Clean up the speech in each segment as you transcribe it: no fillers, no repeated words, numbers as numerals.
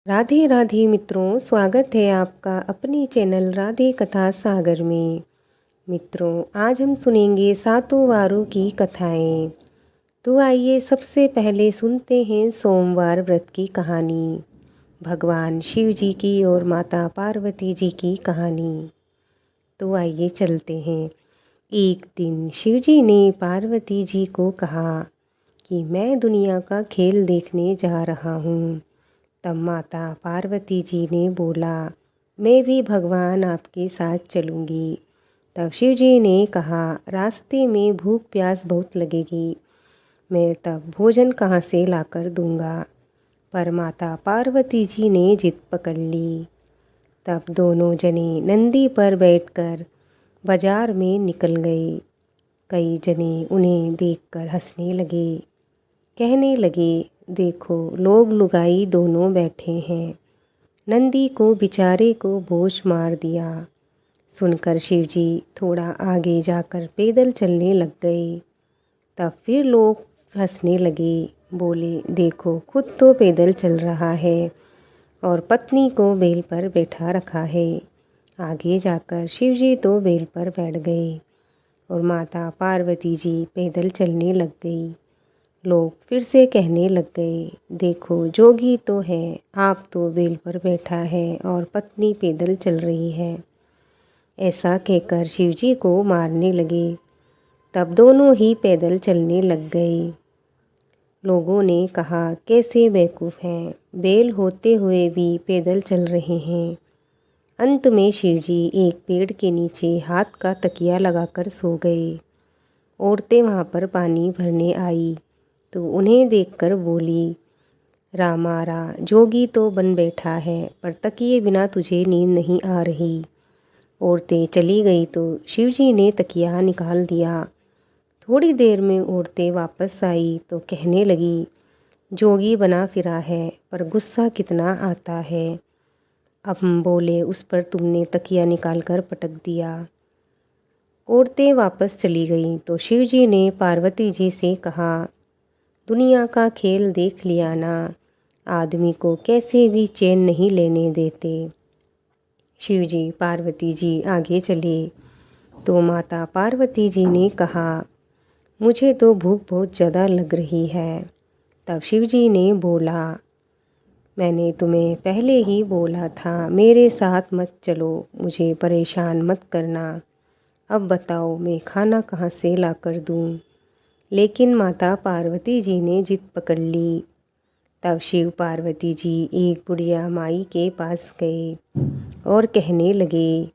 राधे राधे मित्रों, स्वागत है आपका अपने चैनल राधे कथा सागर में। मित्रों, आज हम सुनेंगे सातों वारों की कथाएं। तो आइए सबसे पहले सुनते हैं सोमवार व्रत की कहानी, भगवान शिव जी की और माता पार्वती जी की कहानी। तो आइए चलते हैं। एक दिन शिव जी ने पार्वती जी को कहा कि मैं दुनिया का खेल देखने जा रहा हूँ। तब माता पार्वती जी ने बोला, मैं भी भगवान आपके साथ चलूँगी। तब शिव जी ने कहा, रास्ते में भूख प्यास बहुत लगेगी, मैं तब भोजन कहाँ से लाकर दूँगा। पर माता पार्वती जी ने जिद पकड़ ली। तब दोनों जने नंदी पर बैठकर बाजार में निकल गए। कई जने उन्हें देखकर हंसने लगे, कहने लगे, देखो लोग लुगाई दोनों बैठे हैं। नंदी को बेचारे को बोझ मार दिया। सुनकर शिवजी थोड़ा आगे जाकर पैदल चलने लग गए। तब फिर लोग हंसने लगे, बोले, देखो खुद तो पैदल चल रहा है और पत्नी को बैल पर बैठा रखा है। आगे जाकर शिवजी तो बैल पर बैठ गए और माता पार्वती जी पैदल चलने लग गई। लोग फिर से कहने लग गए, देखो जोगी तो है, आप तो बैल पर बैठा है और पत्नी पैदल चल रही है। ऐसा कहकर शिवजी को मारने लगे। तब दोनों ही पैदल चलने लग गए। लोगों ने कहा, कैसे बेवकूफ़ हैं, बैल होते हुए भी पैदल चल रहे हैं। अंत में शिवजी एक पेड़ के नीचे हाथ का तकिया लगाकर सो गए। औरतें वहाँ पर पानी भरने आई तो उन्हें देखकर बोली, रामारा जोगी तो बन बैठा है, पर तकिए बिना तुझे नींद नहीं आ रही। औरतें चली गई तो शिवजी ने तकिया निकाल दिया। थोड़ी देर में औरतें वापस आई तो कहने लगी, जोगी बना फिरा है, पर गुस्सा कितना आता है। अब हम बोले उस पर तुमने तकिया निकाल कर पटक दिया। औरतें वापस चली गईं तो शिवजी ने पार्वती जी से कहा, दुनिया का खेल देख लिया ना, आदमी को कैसे भी चैन नहीं लेने देते। शिवजी पार्वती जी आगे चले तो माता पार्वती जी ने कहा, मुझे तो भूख बहुत ज़्यादा लग रही है। तब शिवजी ने बोला, मैंने तुम्हें पहले ही बोला था मेरे साथ मत चलो, मुझे परेशान मत करना। अब बताओ मैं खाना कहाँ से ला कर दूँ। लेकिन माता पार्वती जी ने जिद पकड़ ली। तब शिव पार्वती जी एक बुढ़िया माई के पास गए और कहने लगे,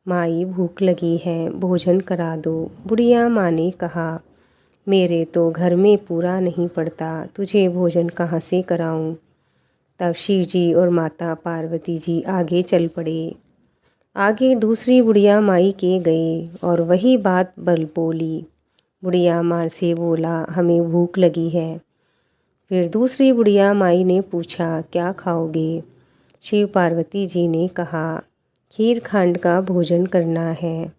माई भूख लगी है, भोजन करा दो। बुढ़िया माँ ने कहा, मेरे तो घर में पूरा नहीं पड़ता, तुझे भोजन कहाँ से कराऊं। तब शिव जी और माता पार्वती जी आगे चल पड़े। आगे दूसरी बुढ़िया माई के गए और वही बात बल बोली। बुढ़िया माँ से बोला, हमें भूख लगी है। फिर दूसरी बुढ़िया माई ने पूछा, क्या खाओगे। शिव पार्वती जी ने कहा, खीर खांड का भोजन करना है।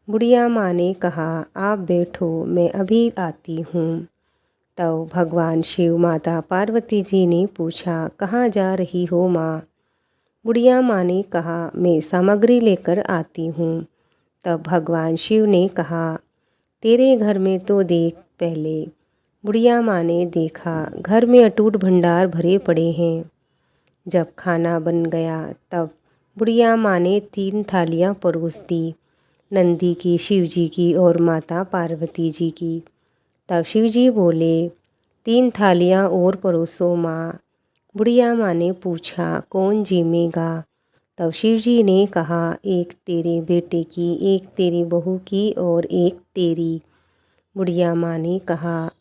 बुढ़िया माँ ने कहा, आप बैठो, मैं अभी आती हूँ। तब भगवान शिव माता पार्वती जी ने पूछा, कहाँ जा रही हो माँ। बुढ़िया माँ ने कहा, मैं सामग्री लेकर आती हूँ। तब भगवान शिव ने कहा, तेरे घर में तो देख पहले। बुढ़िया माँ ने देखा, घर में अटूट भंडार भरे पड़े हैं। जब खाना बन गया तब बुढ़िया माँ ने 3 थालियाँ परोस दी, नंदी की, शिवजी की और माता पार्वती जी की। तब शिवजी बोले, 3 थालियाँ और परोसो माँ। बुढ़िया माँ ने पूछा, कौन जीमेगा। तब शिवजी ने कहा, एक तेरे बेटे की, एक तेरी बहू की और एक तेरी। बुढ़िया माँ ने कहा,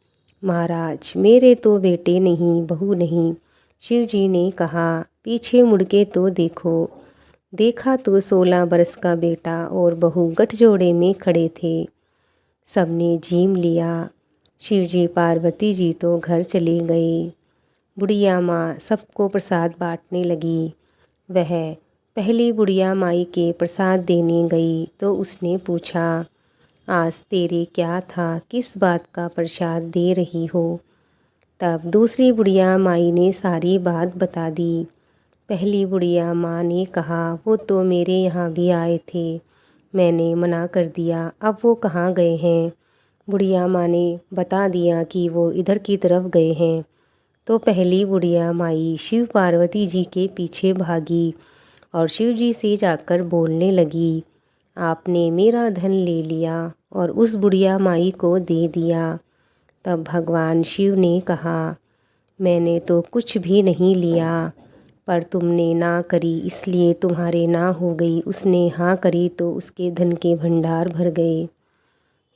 महाराज मेरे तो बेटे नहीं, बहू नहीं। शिवजी ने कहा, पीछे मुड़ के तो देखो। देखा तो 16 बरस का बेटा और बहू गठजोड़े में खड़े थे। सबने जीम लिया। शिवजी पार्वती जी तो घर चले गए। बुढ़िया माँ सबको प्रसाद बांटने लगी। वह पहली बुढ़िया माई के प्रसाद देने गई तो उसने पूछा, आज तेरे क्या था, किस बात का प्रसाद दे रही हो। तब दूसरी बुढ़िया माई ने सारी बात बता दी। पहली बुढ़िया माँ ने कहा, वो तो मेरे यहाँ भी आए थे, मैंने मना कर दिया, अब वो कहाँ गए हैं। बुढ़िया माँ ने बता दिया कि वो इधर की तरफ गए हैं। तो पहली बुढ़िया माई शिव पार्वती जी के पीछे भागी और शिव जी से जाकर बोलने लगी, आपने मेरा धन ले लिया और उस बुढ़िया माई को दे दिया। तब भगवान शिव ने कहा, मैंने तो कुछ भी नहीं लिया, पर तुमने ना करी इसलिए तुम्हारे ना हो गई, उसने हाँ करी तो उसके धन के भंडार भर गए।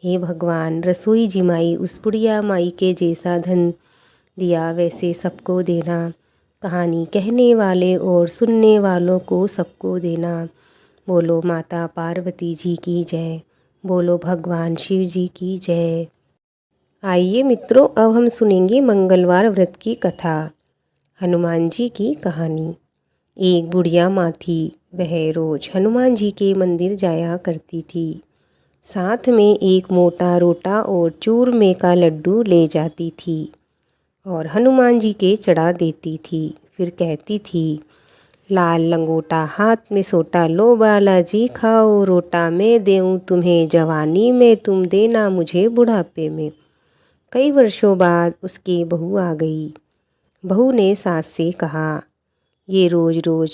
हे भगवान, रसोई जिमाई उस बुढ़िया माई के जैसा धन दिया वैसे सबको देना। कहानी कहने वाले और सुनने वालों को सबको देना। बोलो माता पार्वती जी की जय। बोलो भगवान शिव जी की जय। आइए मित्रों, अब हम सुनेंगे मंगलवार व्रत की कथा। हनुमान जी की कहानी। एक बुढ़िया माँ थी, वह रोज हनुमान जी के मंदिर जाया करती थी। साथ में एक मोटा रोटा और चूरमे का लड्डू ले जाती थी और हनुमान जी के चढ़ा देती थी। फिर कहती थी, लाल लंगोटा हाथ में सोटा, लो बालाजी खाओ रोटा, मैं देऊं तुम्हें जवानी में, तुम देना मुझे बुढ़ापे में। कई वर्षों बाद उसकी बहू आ गई। बहू ने सास से कहा, ये रोज रोज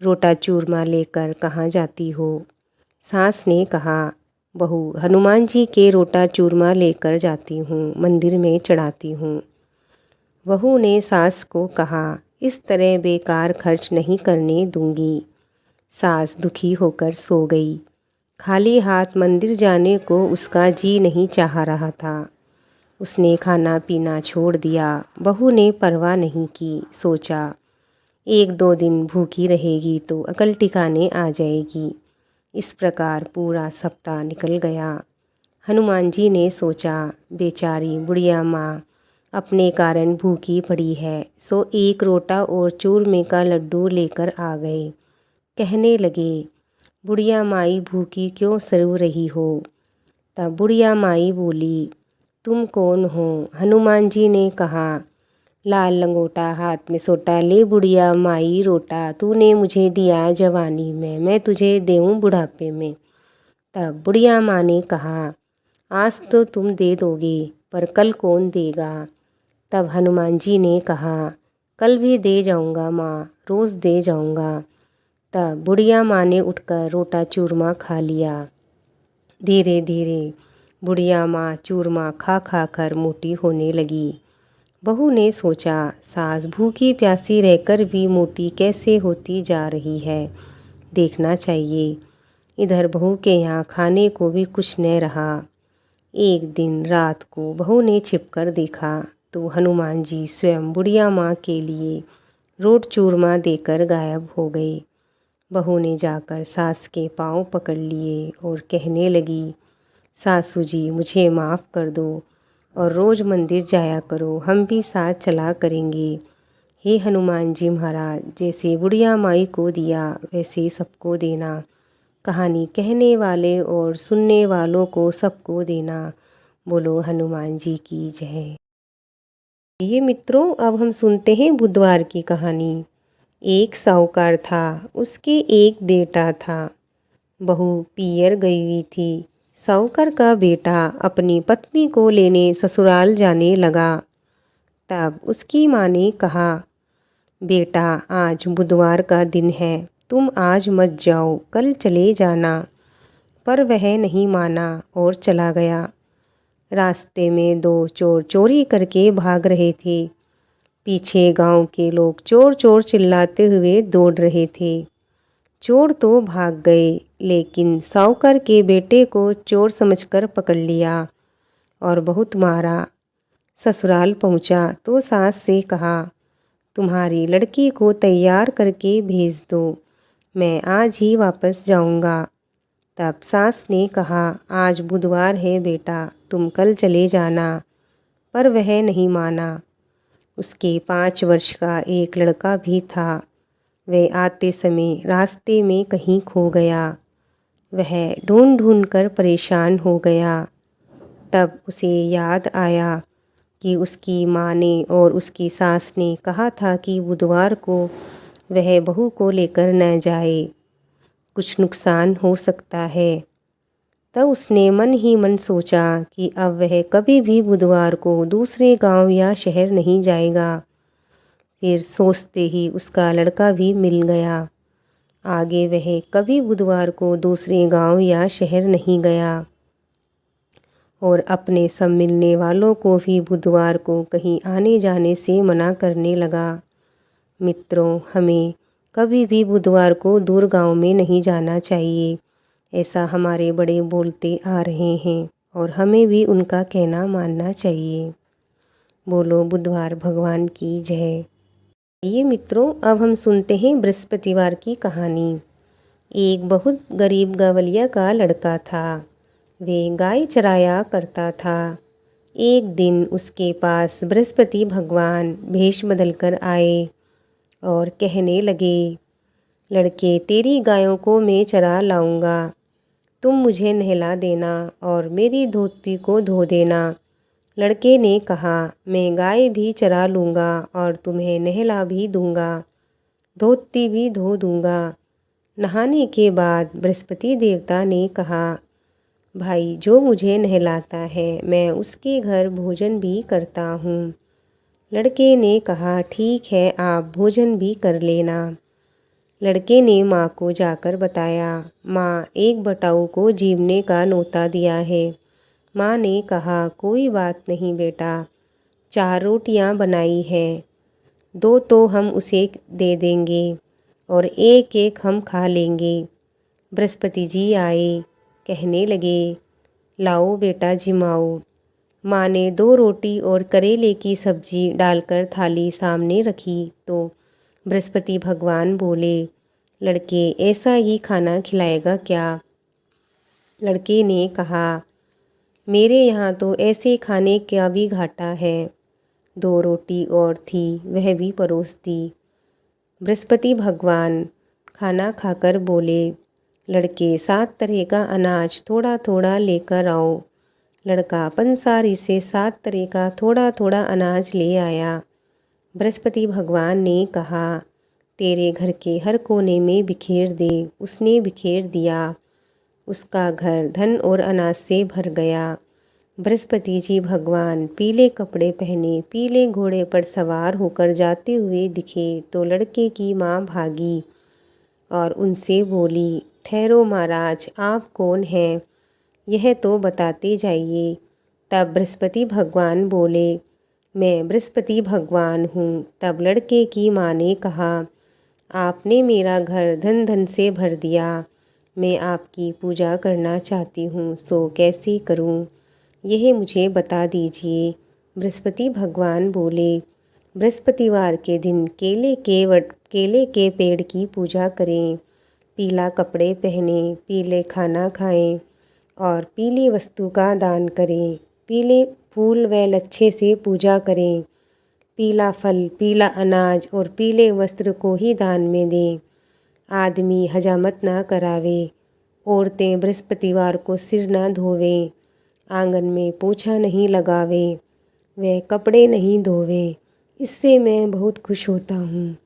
रोटा चूरमा लेकर कहाँ जाती हो। सास ने कहा, बहू हनुमान जी के रोटा चूरमा लेकर जाती हूँ, मंदिर में चढ़ाती हूँ। बहू ने सास को कहा, इस तरह बेकार खर्च नहीं करने दूंगी। सास दुखी होकर सो गई। खाली हाथ मंदिर जाने को उसका जी नहीं चाह रहा था। उसने खाना पीना छोड़ दिया। बहू ने परवाह नहीं की, सोचा एक दो दिन भूखी रहेगी तो अकल ठिकाने आ जाएगी। इस प्रकार पूरा सप्ताह निकल गया। हनुमान जी ने सोचा, बेचारी बुढ़िया माँ अपने कारण भूखी पड़ी है, सो एक रोटा और चूरमे का लड्डू लेकर आ गए। कहने लगे, बुढ़िया माई भूखी क्यों सो रही हो। तब बुढ़िया माई बोली, तुम कौन हो। हनुमान जी ने कहा, लाल लंगोटा हाथ में सोटा, ले बुढ़िया माई रोटा, तूने मुझे दिया जवानी में, मैं तुझे देऊं बुढ़ापे में। तब बुढ़िया माँ ने कहा, आज तो तुम दे दोगे, पर कल कौन देगा। तब हनुमान जी ने कहा, कल भी दे जाऊंगा माँ, रोज़ दे जाऊंगा। तब बुढ़िया माँ ने उठकर रोटा चूरमा खा लिया। धीरे धीरे बुढ़िया माँ चूरमा खा खा कर मोटी होने लगी। बहू ने सोचा, सास भूखी प्यासी रहकर भी मोटी कैसे होती जा रही है, देखना चाहिए। इधर बहू के यहाँ खाने को भी कुछ न रहा। एक दिन रात को बहू ने छिपकर देखा तो हनुमान जी स्वयं बुढ़िया माँ के लिए रोट चूरमा देकर गायब हो गए। बहू ने जाकर सास के पांव पकड़ लिए और कहने लगी, सासू जी मुझे माफ़ कर दो और रोज़ मंदिर जाया करो, हम भी साथ चला करेंगे। हे हनुमान जी महाराज, जैसे बुढ़िया माई को दिया वैसे सबको देना। कहानी कहने वाले और सुनने वालों को सबको देना। बोलो हनुमान जी की जय। ये मित्रों, अब हम सुनते हैं बुधवार की कहानी। एक साहूकार था, उसके एक बेटा था। बहू पियर गई हुई थी। साहूकार का बेटा अपनी पत्नी को लेने ससुराल जाने लगा। तब उसकी माँ ने कहा, बेटा आज बुधवार का दिन है, तुम आज मत जाओ, कल चले जाना। पर वह नहीं माना और चला गया। रास्ते में दो चोर चोरी करके भाग रहे थे। पीछे गांव के लोग चोर चोर चिल्लाते हुए दौड़ रहे थे। चोर तो भाग गए, लेकिन साहूकार के बेटे को चोर समझकर पकड़ लिया और बहुत मारा। ससुराल पहुंचा तो सास से कहा, तुम्हारी लड़की को तैयार करके भेज दो, मैं आज ही वापस जाऊंगा। तब सास ने कहा, आज बुधवार है बेटा, तुम कल चले जाना। पर वह नहीं माना। उसके 5 वर्ष का एक लड़का भी था। वह आते समय रास्ते में कहीं खो गया। वह ढूंढ ढूंढ कर परेशान हो गया। तब उसे याद आया कि उसकी माँ ने और उसकी सास ने कहा था कि बुधवार को वह बहू को लेकर न जाए, कुछ नुकसान हो सकता है। तब उसने मन ही मन सोचा कि अब वह कभी भी बुधवार को दूसरे गांव या शहर नहीं जाएगा। फिर सोचते ही उसका लड़का भी मिल गया। आगे वह कभी बुधवार को दूसरे गांव या शहर नहीं गया और अपने सब मिलने वालों को भी बुधवार को कहीं आने जाने से मना करने लगा। मित्रों, हमें कभी भी बुधवार को दूर गांव में नहीं जाना चाहिए, ऐसा हमारे बड़े बोलते आ रहे हैं और हमें भी उनका कहना मानना चाहिए। बोलो बुधवार भगवान की जय। ये मित्रों, अब हम सुनते हैं बृहस्पतिवार की कहानी। एक बहुत गरीब गवलिया का लड़का था। वे गाय चराया करता था। एक दिन उसके पास बृहस्पति भगवान भेष बदलकर आए और कहने लगे, लड़के, तेरी गायों को मैं चरा लाऊंगा। तुम मुझे नहला देना और मेरी धोती को धो देना। लड़के ने कहा, मैं गाय भी चरा लूँगा और तुम्हें नहला भी दूँगा, धोती भी धो दूँगा। नहाने के बाद बृहस्पति देवता ने कहा, भाई, जो मुझे नहलाता है मैं उसके घर भोजन भी करता हूँ। लड़के ने कहा, ठीक है, आप भोजन भी कर लेना। लड़के ने माँ को जाकर बताया। माँ, एक बटाऊ को जीवने का न्योता दिया है। माँ ने कहा, कोई बात नहीं बेटा, 4 रोटियाँ बनाई है, 2 तो हम उसे दे देंगे और एक एक हम खा लेंगे। बृहस्पति जी आए, कहने लगे, लाओ बेटा जिमाओ। माँ ने 2 रोटी और करेले की सब्जी डालकर थाली सामने रखी तो बृहस्पति भगवान बोले, लड़के, ऐसा ही खाना खिलाएगा क्या? लड़के ने कहा, मेरे यहाँ तो ऐसे खाने का भी घाटा है। 2 रोटी और थी, वह भी परोस दी। बृहस्पति भगवान खाना खाकर बोले, लड़के, 7 तरह का अनाज थोड़ा थोड़ा लेकर आओ। लड़का पंसारी से 7 तरह का थोड़ा थोड़ा अनाज ले आया। बृहस्पति भगवान ने कहा, तेरे घर के हर कोने में बिखेर दे। उसने बिखेर दिया। उसका घर धन और अनाज से भर गया। बृहस्पति जी भगवान पीले कपड़े पहने पीले घोड़े पर सवार होकर जाते हुए दिखे तो लड़के की माँ भागी और उनसे बोली, ठहरो महाराज, आप कौन हैं? यह तो बताते जाइए। तब बृहस्पति भगवान बोले, मैं बृहस्पति भगवान हूँ। तब लड़के की माँ ने कहा, आपने मेरा घर धन धन से भर दिया। मैं आपकी पूजा करना चाहती हूँ, सो कैसे करूँ, यह मुझे बता दीजिए। बृहस्पति भगवान बोले, बृहस्पतिवार के दिन केले के पेड़ की पूजा करें, पीला कपड़े पहने, पीले खाना खाएं और पीली वस्तु का दान करें। पीले फूल व लच्छे से पूजा करें। पीला फल, पीला अनाज और पीले वस्त्र को ही दान में दें। आदमी हजामत ना करावे। औरतें बृहस्पतिवार को सिर ना धोवें। आंगन में पोछा नहीं लगावे। वे कपड़े नहीं धोवे। इससे मैं बहुत खुश होता हूँ।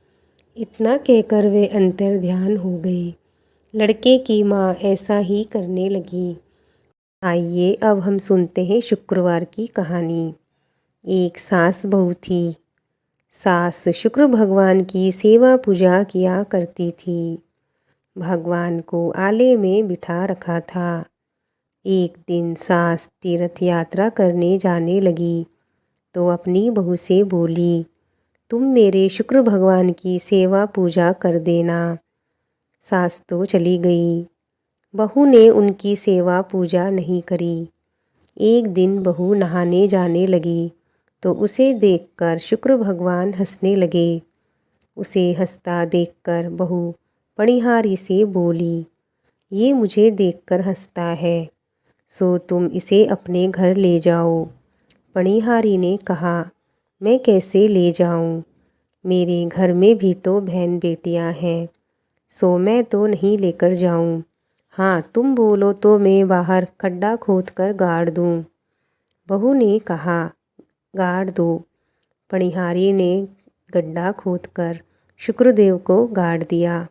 इतना कहकर वे अंतर ध्यान हो गई। लड़के की माँ ऐसा ही करने लगी। आइए अब हम सुनते हैं शुक्रवार की कहानी। एक सास बहू थी। सास शुक्र भगवान की सेवा पूजा किया करती थी। भगवान को आले में बिठा रखा था। एक दिन सास तीर्थ यात्रा करने जाने लगी तो अपनी बहू से बोली, तुम मेरे शुक्र भगवान की सेवा पूजा कर देना। सास तो चली गई। बहू ने उनकी सेवा पूजा नहीं करी। एक दिन बहू नहाने जाने लगी तो उसे देखकर शुक्र भगवान हंसने लगे। उसे हंसता देखकर बहू पणिहारी से बोली, ये मुझे देखकर हंसता है, सो तुम इसे अपने घर ले जाओ। पणिहारी ने कहा, मैं कैसे ले जाऊं? मेरे घर में भी तो बहन बेटियां हैं, सो मैं तो नहीं लेकर जाऊं। हाँ, तुम बोलो तो मैं बाहर खड्डा खोदकर गाड़ दूं। बहू ने कहा, गाड़ दो। पणिहारी ने गड्ढा खोदकर शुक्रदेव को गाड़ दिया।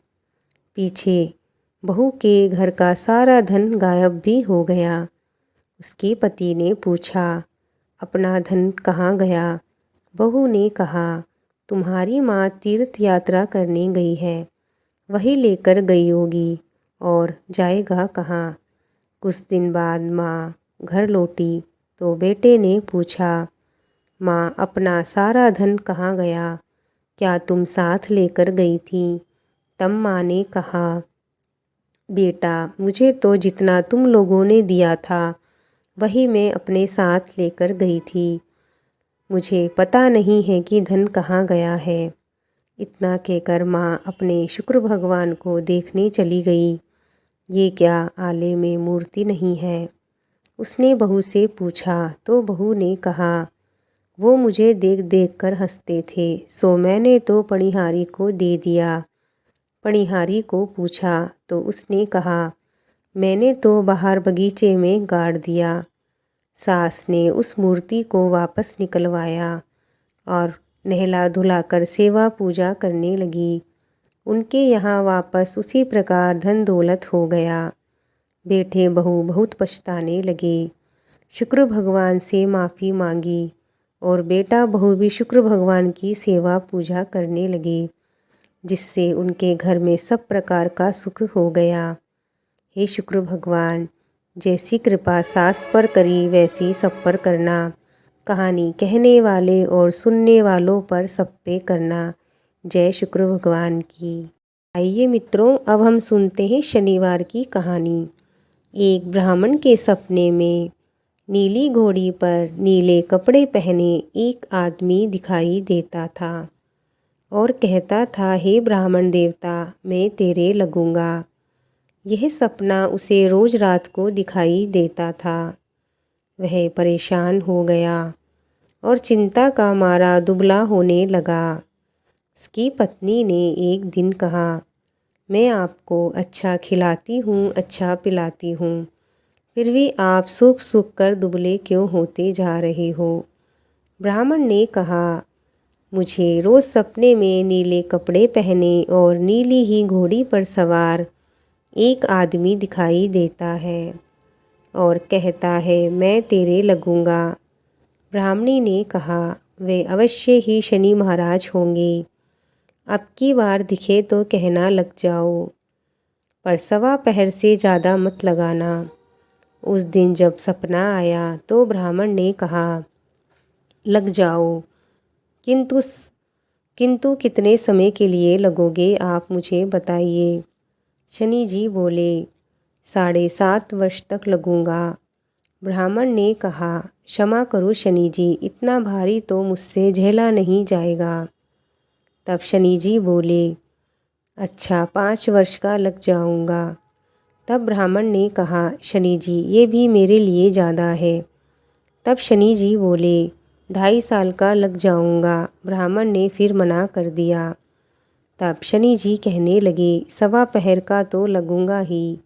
पीछे बहू के घर का सारा धन गायब भी हो गया। उसके पति ने पूछा, अपना धन कहाँ गया? बहू ने कहा, तुम्हारी माँ तीर्थ यात्रा करने गई है, वही लेकर गई होगी, और जाएगा कहाँ। कुछ दिन बाद माँ घर लौटी तो बेटे ने पूछा, माँ अपना सारा धन कहाँ गया? क्या तुम साथ लेकर गई थी? तब माँ ने कहा, बेटा मुझे तो जितना तुम लोगों ने दिया था वही मैं अपने साथ लेकर गई थी, मुझे पता नहीं है कि धन कहाँ गया है। इतना कहकर माँ अपने शुक्र भगवान को देखने चली गई। ये क्या आले में मूर्ति नहीं है? उसने बहू से पूछा तो बहू ने कहा, वो मुझे देख देख कर हंसते थे, सो मैंने तो पणिहारी को दे दिया। पणिहारी को पूछा तो उसने कहा, मैंने तो बाहर बगीचे में गाड़ दिया। सास ने उस मूर्ति को वापस निकलवाया और नहला धुलाकर सेवा पूजा करने लगी। उनके यहाँ वापस उसी प्रकार धन दौलत हो गया। बेटे बहू बहुत पछताने लगे, शुक्र भगवान से माफ़ी मांगी और बेटा बहू भी शुक्र भगवान की सेवा पूजा करने लगे, जिससे उनके घर में सब प्रकार का सुख हो गया। हे शुक्र भगवान, जैसी कृपा सास पर करी वैसी सब पर करना, कहानी कहने वाले और सुनने वालों पर सब पे करना। जय शुक्र भगवान की। आइए मित्रों, अब हम सुनते हैं शनिवार की कहानी। एक ब्राह्मण के सपने में नीली घोड़ी पर नीले कपड़े पहने एक आदमी दिखाई देता था और कहता था, हे ब्राह्मण देवता, मैं तेरे लगूंगा। यह सपना उसे रोज रात को दिखाई देता था। वह परेशान हो गया और चिंता का मारा दुबला होने लगा। उसकी पत्नी ने एक दिन कहा, मैं आपको अच्छा खिलाती हूँ, अच्छा पिलाती हूँ, फिर भी आप सूख सूख कर दुबले क्यों होते जा रहे हो? ब्राह्मण ने कहा, मुझे रोज़ सपने में नीले कपड़े पहने और नीली ही घोड़ी पर सवार एक आदमी दिखाई देता है और कहता है, मैं तेरे लगूंगा। ब्राह्मणी ने कहा, वे अवश्य ही शनि महाराज होंगे। अब की बार दिखे तो कहना लग जाओ, पर सवा पहर से ज़्यादा मत लगाना। उस दिन जब सपना आया तो ब्राह्मण ने कहा, लग जाओ, किंतु किंतु कितने समय के लिए लगोगे, आप मुझे बताइए। शनि जी बोले, 7.5 वर्ष तक लगूंगा। ब्राह्मण ने कहा, क्षमा करो शनि जी, इतना भारी तो मुझसे झेला नहीं जाएगा। तब शनि जी बोले, अच्छा 5 वर्ष का लग जाऊंगा। तब ब्राह्मण ने कहा, शनि जी ये भी मेरे लिए ज़्यादा है। तब शनि जी बोले, 2.5 साल का लग जाऊंगा। ब्राह्मण ने फिर मना कर दिया। तब शनि जी कहने लगे, सवा पहर का तो लगूंगा ही,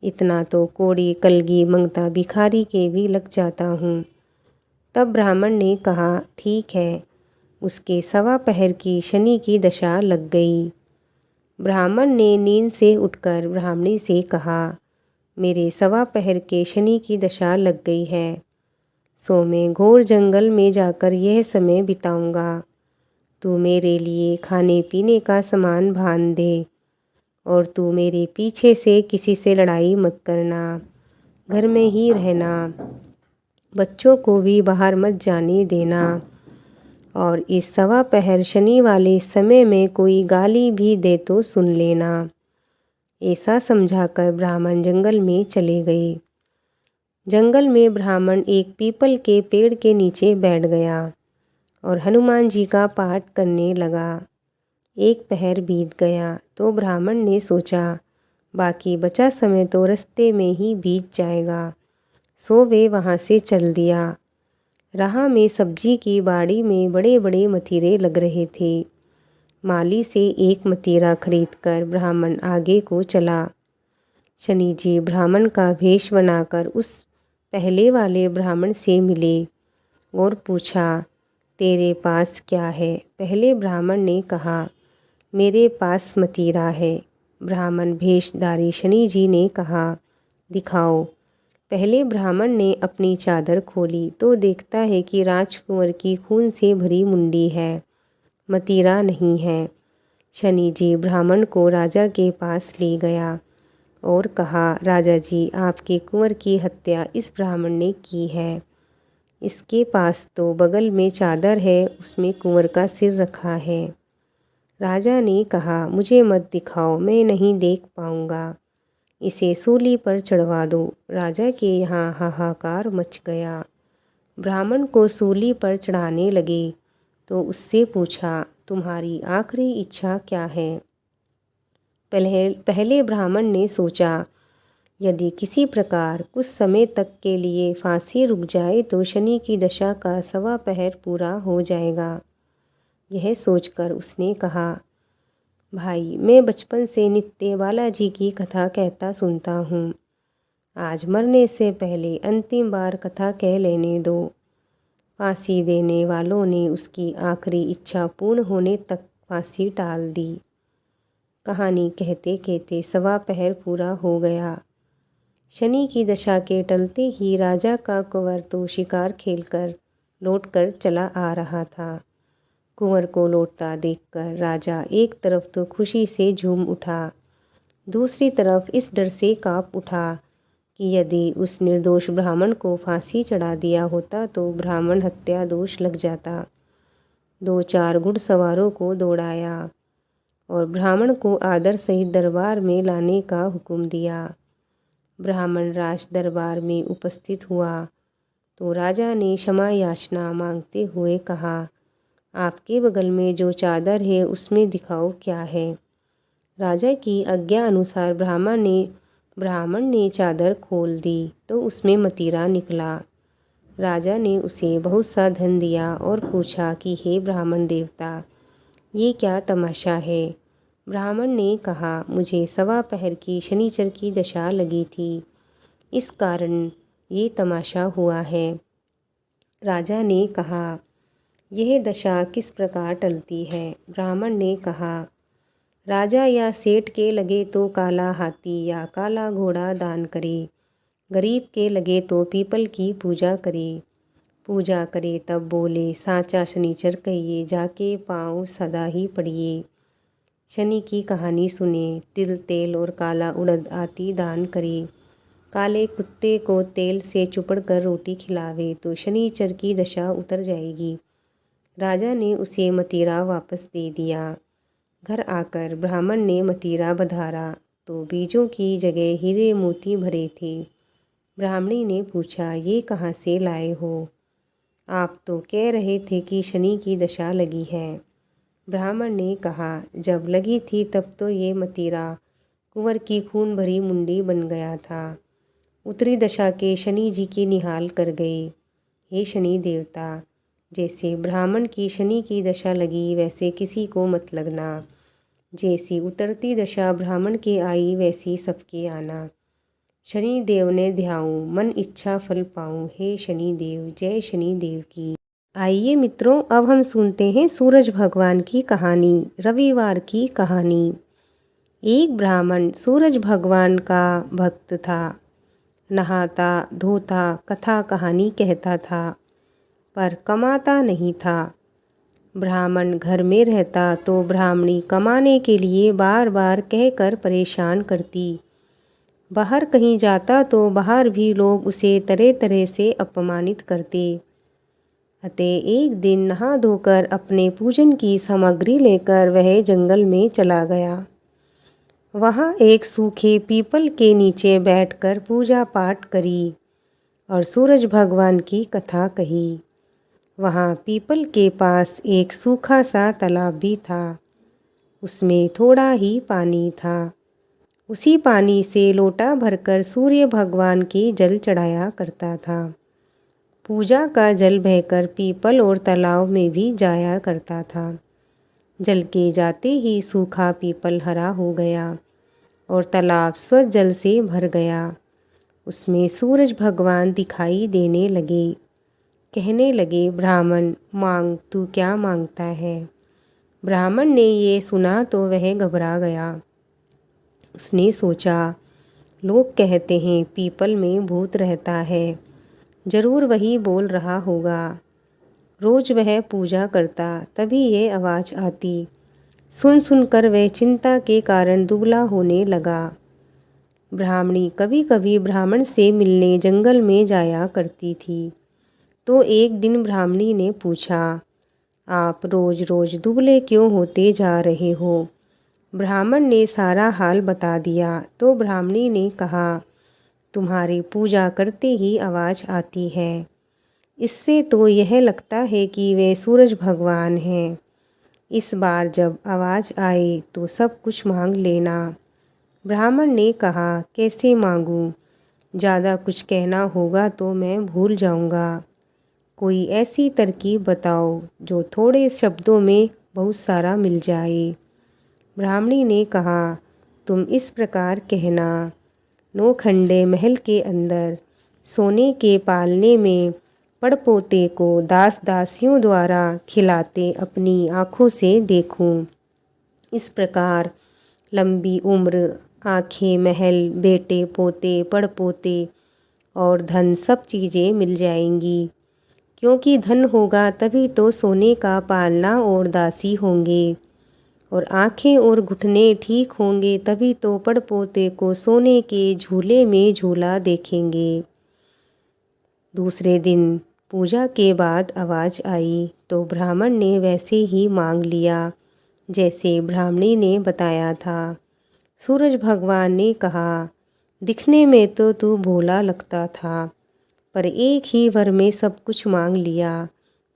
इतना तो कोड़ी कलगी मंगता भिखारी के भी लग जाता हूँ। तब ब्राह्मण ने कहा, ठीक है। उसके सवा पहर की शनि की दशा लग गई। ब्राह्मण ने नींद से उठकर ब्राह्मणी से कहा, मेरे सवा पहर के शनि की दशा लग गई है, सो मैं घोर जंगल में जाकर यह समय बिताऊंगा। तू मेरे लिए खाने पीने का सामान बांध दे और तू मेरे पीछे से किसी से लड़ाई मत करना, घर में ही रहना, बच्चों को भी बाहर मत जाने देना, और इस सवा पहर शनि वाले समय में कोई गाली भी दे तो सुन लेना। ऐसा समझाकर ब्राह्मण जंगल में चले गए। जंगल में ब्राह्मण एक पीपल के पेड़ के नीचे बैठ गया और हनुमान जी का पाठ करने लगा। एक पहर बीत गया तो ब्राह्मण ने सोचा, बाकी बचा समय तो रास्ते में ही बीत जाएगा, सो वे वहाँ से चल दिया। राह में सब्जी की बाड़ी में बड़े बड़े मतीरे लग रहे थे। माली से एक मतीरा खरीदकर ब्राह्मण आगे को चला। शनि जी ब्राह्मण का भेष बनाकर उस पहले वाले ब्राह्मण से मिले और पूछा, तेरे पास क्या है? पहले ब्राह्मण ने कहा, मेरे पास मतीरा है। ब्राह्मण भेषधारी शनि जी ने कहा, दिखाओ। पहले ब्राह्मण ने अपनी चादर खोली तो देखता है कि राजकुंवर की खून से भरी मुंडी है, मतीरा नहीं है। शनि जी ब्राह्मण को राजा के पास ले गया और कहा, राजा जी, आपके कुंवर की हत्या इस ब्राह्मण ने की है। इसके पास तो बगल में चादर है, उसमें कुंवर का सिर रखा है। राजा ने कहा, मुझे मत दिखाओ, मैं नहीं देख पाऊंगा। इसे सूली पर चढ़वा दो। राजा के यहाँ हाहाकार मच गया। ब्राह्मण को सूली पर चढ़ाने लगे तो उससे पूछा, तुम्हारी आखिरी इच्छा क्या है? पहले ब्राह्मण ने सोचा, यदि किसी प्रकार कुछ समय तक के लिए फांसी रुक जाए तो शनि की दशा का 1.25 पहर पूरा हो जाएगा। यह सोचकर उसने कहा, भाई, मैं बचपन से नित्य बालाजी की कथा कहता सुनता हूँ। आज मरने से पहले अंतिम बार कथा कह लेने दो। फांसी देने वालों ने उसकी आखिरी इच्छा पूर्ण होने तक फांसी टाल दी। कहानी कहते कहते 1.25 पहर पूरा हो गया। शनि की दशा के टलते ही राजा का कुंवर तो शिकार खेलकर लौटकर चला आ रहा था। कुंवर को लौटता देखकर राजा एक तरफ तो खुशी से झूम उठा, दूसरी तरफ इस डर से काँप उठा कि यदि उस निर्दोष ब्राह्मण को फांसी चढ़ा दिया होता तो ब्राह्मण हत्या दोष लग जाता। 2-4 घुड़सवारों को दौड़ाया और ब्राह्मण को आदर सहित दरबार में लाने का हुक्म दिया। ब्राह्मण राज दरबार में उपस्थित हुआ तो राजा ने क्षमा याचना मांगते हुए कहा, आपके बगल में जो चादर है उसमें दिखाओ क्या है। राजा की आज्ञा अनुसार ब्राह्मण ने चादर खोल दी तो उसमें मतीरा निकला। राजा ने उसे बहुत सा धन दिया और पूछा कि हे ब्राह्मण देवता, ये क्या तमाशा है? ब्राह्मण ने कहा, मुझे 1.25 पहर की शनिचर की दशा लगी थी, इस कारण ये तमाशा हुआ है। राजा ने कहा, यह दशा किस प्रकार टलती है? ब्राह्मण ने कहा, राजा या सेठ के लगे तो काला हाथी या काला घोड़ा दान करे, गरीब के लगे तो पीपल की पूजा करे तब बोले, साचा शनिचर कहिए, जाके पाँव सदा ही पड़िए। शनि की कहानी सुने, तिल तेल और काला उड़द आदि दान करे, काले कुत्ते को तेल से चुपड़ कर रोटी खिलावे तो शनिचर की दशा उतर जाएगी। राजा ने उसे मतीरा वापस दे दिया। घर आकर ब्राह्मण ने मतीरा बधारा तो बीजों की जगह हीरे मोती भरे थे। ब्राह्मणी ने पूछा, ये कहाँ से लाए हो? आप तो कह रहे थे कि शनि की दशा लगी है। ब्राह्मण ने कहा, जब लगी थी तब तो ये मतीरा कुंवर की खून भरी मुंडी बन गया था। उत्तरी दशा के शनि जी की निहाल कर गए। हे शनि देवता, जैसे ब्राह्मण की शनि की दशा लगी वैसे किसी को मत लगना। जैसी उतरती दशा ब्राह्मण के आई वैसी सबके आना। शनि देव ने ध्याऊं, मन इच्छा फल पाऊं। हे शनि देव, जय शनि देव की। आइए मित्रों, अब हम सुनते हैं सूरज भगवान की कहानी, रविवार की कहानी। एक ब्राह्मण सूरज भगवान का भक्त था। नहाता धोता कथा कहानी कहता था पर कमाता नहीं था। ब्राह्मण घर में रहता तो ब्राह्मणी कमाने के लिए बार बार कहकर परेशान करती। बाहर कहीं जाता तो बाहर भी लोग उसे तरह तरह से अपमानित करते। अतः एक दिन नहा धोकर अपने पूजन की सामग्री लेकर वह जंगल में चला गया। वहाँ एक सूखे पीपल के नीचे बैठकर पूजा पाठ करी और सूरज भगवान की कथा कही। वहाँ पीपल के पास एक सूखा सा तालाब भी था। उसमें थोड़ा ही पानी था। उसी पानी से लोटा भरकर सूर्य भगवान के जल चढ़ाया करता था। पूजा का जल बहकर पीपल और तालाब में भी जाया करता था। जल के जाते ही सूखा पीपल हरा हो गया और तालाब स्वच्छ जल से भर गया। उसमें सूरज भगवान दिखाई देने लगे। कहने लगे, ब्राह्मण, मांग, तू क्या मांगता है? ब्राह्मण ने ये सुना तो वह घबरा गया। उसने सोचा, लोग कहते हैं पीपल में भूत रहता है, जरूर वही बोल रहा होगा। रोज वह पूजा करता, तभी ये आवाज़ आती। सुन सुनकर वह चिंता के कारण दुबला होने लगा। ब्राह्मणी कभी कभी ब्राह्मण से मिलने जंगल में जाया करती थी। तो एक दिन ब्राह्मणी ने पूछा, आप रोज रोज दुबले क्यों होते जा रहे हो? ब्राह्मण ने सारा हाल बता दिया। तो ब्राह्मणी ने कहा, तुम्हारी पूजा करते ही आवाज़ आती है। इससे तो यह लगता है कि वे सूरज भगवान हैं। इस बार जब आवाज़ आए तो सब कुछ मांग लेना। ब्राह्मण ने कहा, कैसे मांगूं? ज़्यादा कुछ कहना होगा तो मैं भूल जाऊंगा। कोई ऐसी तरकीब बताओ जो थोड़े शब्दों में बहुत सारा मिल जाए। ब्राह्मणी ने कहा, तुम इस प्रकार कहना, नौखंडे महल के अंदर सोने के पालने में पड़पोते को दास दासियों द्वारा खिलाते अपनी आँखों से देखूं। इस प्रकार लंबी उम्र, आँखें, महल, बेटे पोते, पड़पोते और धन सब चीज़ें मिल जाएंगी। क्योंकि धन होगा तभी तो सोने का पालना और दासी होंगे, और आँखें और घुटने ठीक होंगे तभी तो पड़पोते को सोने के झूले में झूला देखेंगे। दूसरे दिन पूजा के बाद आवाज़ आई तो ब्राह्मण ने वैसे ही मांग लिया जैसे ब्राह्मणी ने बताया था। सूरज भगवान ने कहा, दिखने में तो तू भोला लगता था, पर एक ही वर में सब कुछ मांग लिया।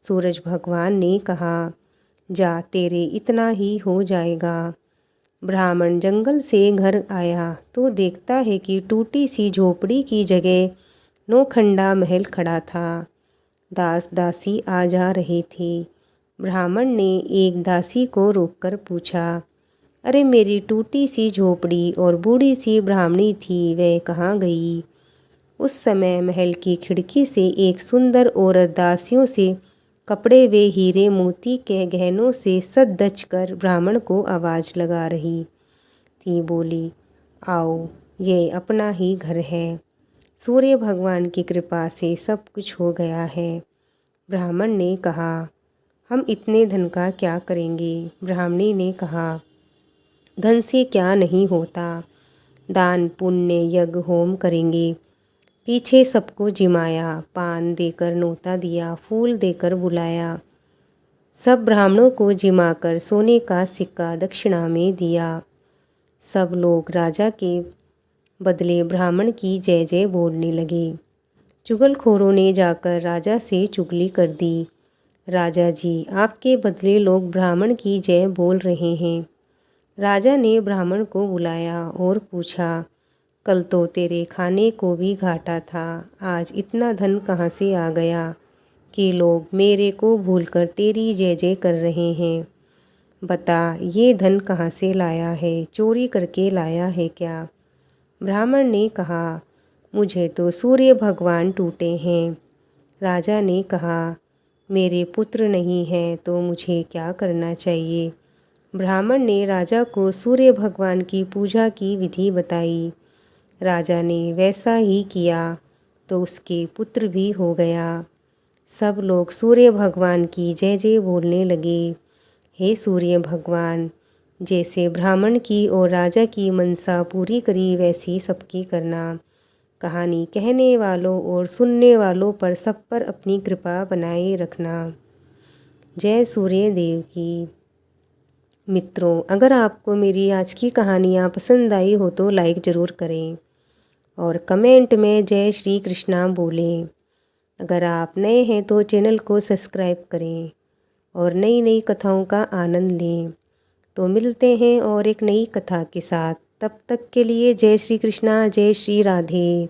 सूरज भगवान ने कहा, जा, तेरे इतना ही हो जाएगा। ब्राह्मण जंगल से घर आया तो देखता है कि टूटी सी झोपड़ी की जगह नौखंडा महल खड़ा था। दास दासी आ जा रहे थे। ब्राह्मण ने एक दासी को रोककर पूछा, अरे मेरी टूटी सी झोपड़ी और बूढ़ी सी ब्राह्मणी थी, वह कहाँ गई? उस समय महल की खिड़की से एक सुंदर औरत दासियों से कपड़े वे हीरे मोती के गहनों से सज धज कर ब्राह्मण को आवाज़ लगा रही थी। बोली, आओ, ये अपना ही घर है। सूर्य भगवान की कृपा से सब कुछ हो गया है। ब्राह्मण ने कहा, हम इतने धन का क्या करेंगे? ब्राह्मणी ने कहा, धन से क्या नहीं होता, दान पुण्य यज्ञ होम करेंगे। पीछे सबको जिमाया, पान देकर न्योता दिया, फूल देकर बुलाया। सब ब्राह्मणों को जिमाकर सोने का सिक्का दक्षिणा में दिया। सब लोग राजा के बदले ब्राह्मण की जय जय बोलने लगे। चुगलखोरों ने जाकर राजा से चुगली कर दी। राजा जी, आपके बदले लोग ब्राह्मण की जय बोल रहे हैं। राजा ने ब्राह्मण को बुलाया और पूछा, कल तो तेरे खाने को भी घाटा था, आज इतना धन कहाँ से आ गया कि लोग मेरे को भूलकर तेरी जय जय कर रहे हैं? बता, ये धन कहाँ से लाया है? चोरी करके लाया है क्या? ब्राह्मण ने कहा, मुझे तो सूर्य भगवान टूटे हैं। राजा ने कहा, मेरे पुत्र नहीं हैं तो मुझे क्या करना चाहिए? ब्राह्मण ने राजा को सूर्य भगवान की पूजा की विधि बताई। राजा ने वैसा ही किया तो उसके पुत्र भी हो गया। सब लोग सूर्य भगवान की जय जय बोलने लगे। हे सूर्य भगवान, जैसे ब्राह्मण की और राजा की मनसा पूरी करी वैसी सबकी करना। कहानी कहने वालों और सुनने वालों पर सब पर अपनी कृपा बनाए रखना। जय सूर्य देव की। मित्रों, अगर आपको मेरी आज की कहानियाँ पसंद आई हो तो लाइक ज़रूर करें और कमेंट में जय श्री कृष्णा बोलें। अगर आप नए हैं तो चैनल को सब्सक्राइब करें और नई नई कथाओं का आनंद लें। तो मिलते हैं और एक नई कथा के साथ। तब तक के लिए जय श्री कृष्णा, जय श्री राधे।